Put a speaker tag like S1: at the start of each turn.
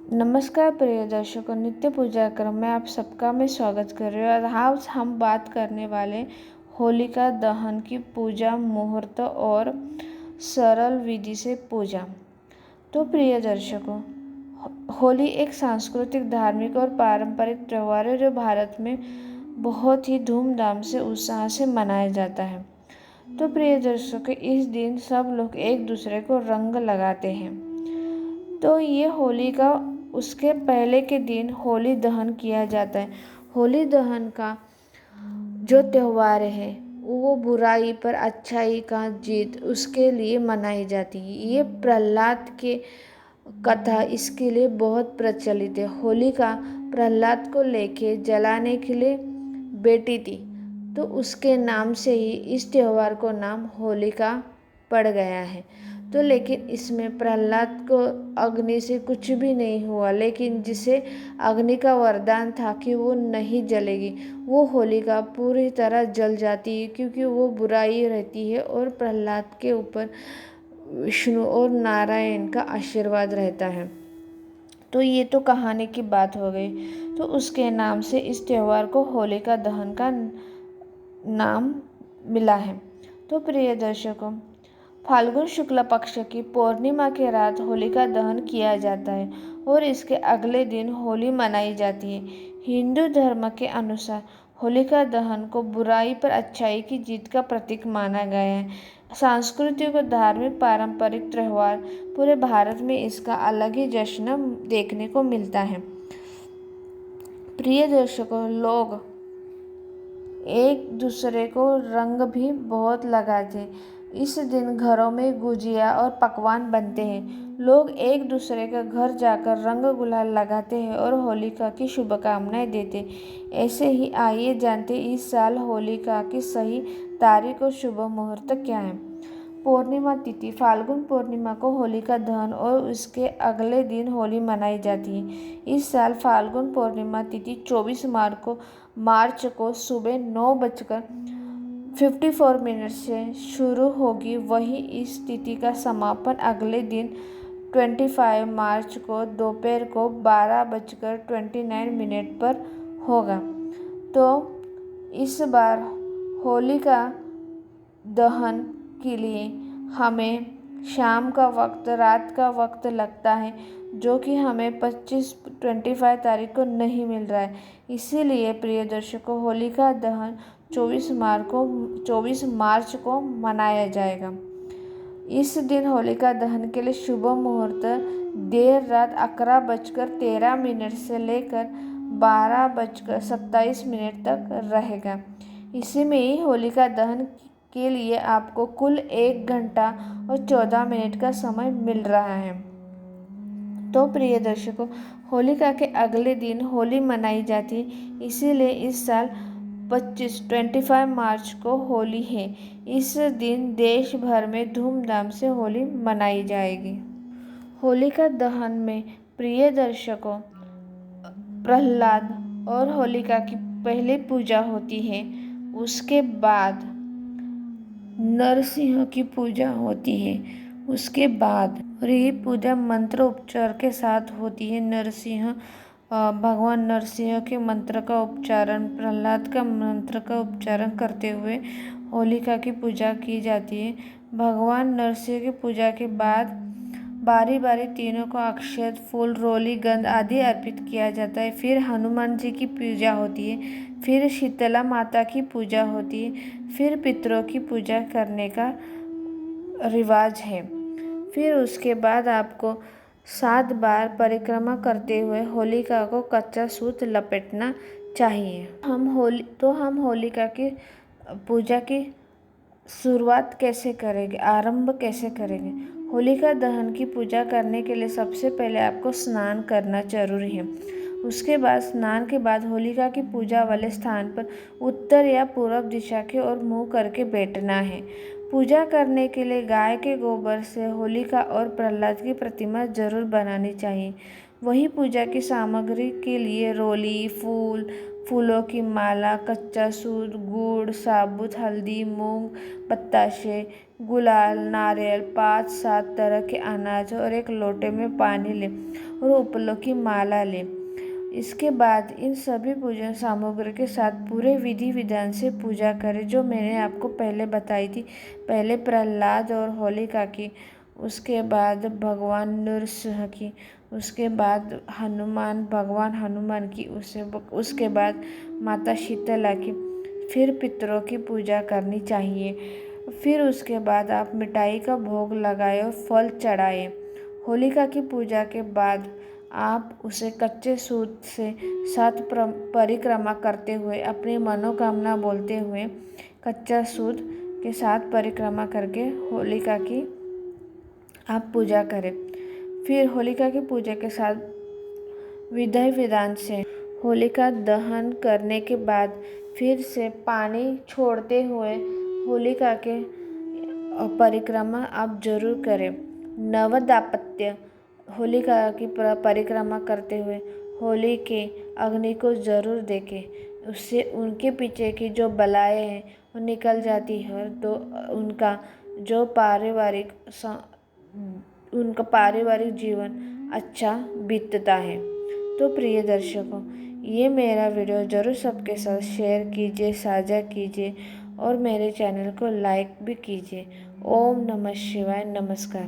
S1: नमस्कार प्रिय दर्शकों, नित्य पूजा क्रम में आप सबका मैं स्वागत कर रही हूँ। और आज हम बात करने वाले होलिका दहन की पूजा मुहूर्त और सरल विधि से पूजा। तो प्रिय दर्शकों, होली एक सांस्कृतिक, धार्मिक और पारंपरिक त्यौहार है जो भारत में बहुत ही धूमधाम से उत्साह से मनाया जाता है। तो प्रिय दर्शकों, इस दिन सब लोग एक दूसरे को रंग लगाते हैं। तो ये होली का उसके पहले के दिन होली दहन किया जाता है। होली दहन का जो त्यौहार है वो बुराई पर अच्छाई का जीत उसके लिए मनाई जाती है। ये प्रहलाद के कथा इसके लिए बहुत प्रचलित है। होलिका प्रहलाद को लेके जलाने के लिए बेटी थी, तो उसके नाम से ही इस त्यौहार को नाम होलिका पड़ गया है। तो लेकिन इसमें प्रहलाद को अग्नि से कुछ भी नहीं हुआ, लेकिन जिसे अग्नि का वरदान था कि वो नहीं जलेगी, वो होलिका पूरी तरह जल जाती है, क्योंकि वो बुराई रहती है और प्रहलाद के ऊपर विष्णु और नारायण का आशीर्वाद रहता है। तो ये तो कहानी की बात हो गई। तो उसके नाम से इस त्यौहार को होलिका दहन का नाम मिला है। तो प्रिय दर्शकों, फाल्गुन शुक्ल पक्ष की पूर्णिमा के रात होलिका दहन किया जाता है और इसके अगले दिन होली मनाई जाती है। हिंदू धर्म के अनुसार होलिका दहन को बुराई पर अच्छाई की जीत का प्रतीक माना गया है। सांस्कृतिक और धार्मिक पारंपरिक त्यौहार पूरे भारत में इसका अलग ही जश्न देखने को मिलता है। प्रिय दर्शकों, लोग एक दूसरे को रंग भी बहुत लगाते हैं। इस दिन घरों में गुजिया और पकवान बनते हैं। लोग एक दूसरे के घर जाकर रंग गुलाल लगाते हैं और होलिका की शुभकामनाएं देते हैं। ऐसे ही आइए जानते इस साल होलिका की सही तारीख और शुभ मुहूर्त क्या है। पूर्णिमा तिथि, फाल्गुन पूर्णिमा को होलिका दहन और उसके अगले दिन होली मनाई जाती है। इस साल फाल्गुन पूर्णिमा तिथि 24 मार्च को सुबह 9:54 से शुरू होगी। वहीं इस तिथि का समापन अगले दिन 25 मार्च को दोपहर को 12:29 पर होगा। तो इस बार होलिका दहन के लिए हमें शाम का वक्त, रात का वक्त लगता है, जो कि हमें 25 तारीख को नहीं मिल रहा है। इसीलिए प्रिय दर्शकों, होलिका दहन 24 मार्च को मनाया जाएगा। इस दिन होलिका दहन के लिए शुभ मुहूर्त देर रात 11:13 से लेकर 12:27 तक रहेगा। इसी में ही होलिका दहन के लिए आपको कुल 1 घंटा और 14 मिनट का समय मिल रहा है। तो प्रिय दर्शकों, होलिका के अगले दिन होली मनाई जाती है, इसीलिए इस साल 25 मार्च को होली है। इस दिन देश भर में धूमधाम से होली मनाई जाएगी। होलिका दहन में प्रिय दर्शकों, प्रहलाद और होलिका की पहले पूजा होती है, उसके बाद नरसिंह की पूजा होती है, उसके बाद और ये पूजा मंत्र उपचार के साथ होती है। भगवान नरसिंह के मंत्र का उच्चारण, प्रहलाद का मंत्र का उच्चारण करते हुए होलिका की पूजा की जाती है। भगवान नरसिंह की पूजा के बाद बारी बारी तीनों को अक्षत, फूल, रोली, गंध आदि अर्पित किया जाता है। फिर हनुमान जी की पूजा होती है, फिर शीतला माता की पूजा होती है, फिर पितरों की पूजा करने का रिवाज है। फिर उसके बाद आपको 7 बार परिक्रमा करते हुए होलिका को कच्चा सूत लपेटना चाहिए। हम होलिका की पूजा की शुरुआत कैसे करेंगे, आरंभ कैसे करेंगे। होलिका दहन की पूजा करने के लिए सबसे पहले आपको स्नान करना जरूरी है। उसके बाद स्नान के बाद होलिका की पूजा वाले स्थान पर उत्तर या पूर्व दिशा की ओर मुँह करके बैठना है। पूजा करने के लिए गाय के गोबर से होलिका और प्रहलाद की प्रतिमा जरूर बनानी चाहिए। वहीं पूजा की सामग्री के लिए रोली, फूलों की माला, कच्चा सूत, गुड़, साबुत हल्दी, मूंग, बताशे, गुलाल, नारियल, 5-7 तरह के अनाज और एक लोटे में पानी लें और उपलों की माला लें। इसके बाद इन सभी पूजन सामग्री के साथ पूरे विधि विधान से पूजा करें, जो मैंने आपको पहले बताई थी। पहले प्रहलाद और होलिका की, उसके बाद भगवान नरसिंह की, उसके बाद भगवान हनुमान की, उसके बाद माता शीतला की, फिर पितरों की पूजा करनी चाहिए। फिर उसके बाद आप मिठाई का भोग लगाए और फल चढ़ाए। होलिका की पूजा के बाद आप उसे कच्चे सूत से 7 परिक्रमा करते हुए अपनी मनोकामना बोलते हुए कच्चा सूत के साथ परिक्रमा करके होलिका की आप पूजा करें। फिर होलिका की पूजा के साथ विधि विधान से होलिका दहन करने के बाद फिर से पानी छोड़ते हुए होलिका के परिक्रमा आप जरूर करें। नव दाम्पत्य होलिका की परिक्रमा करते हुए होली के अग्नि को जरूर देखें, उससे उनके पीछे की जो बलाएं हैं वो निकल जाती है, तो उनका पारिवारिक जीवन अच्छा बीतता है। तो प्रिय दर्शकों, ये मेरा वीडियो ज़रूर सबके साथ शेयर कीजिए, साझा कीजिए और मेरे चैनल को लाइक भी कीजिए। ओम नमः शिवाय। नमस्कार।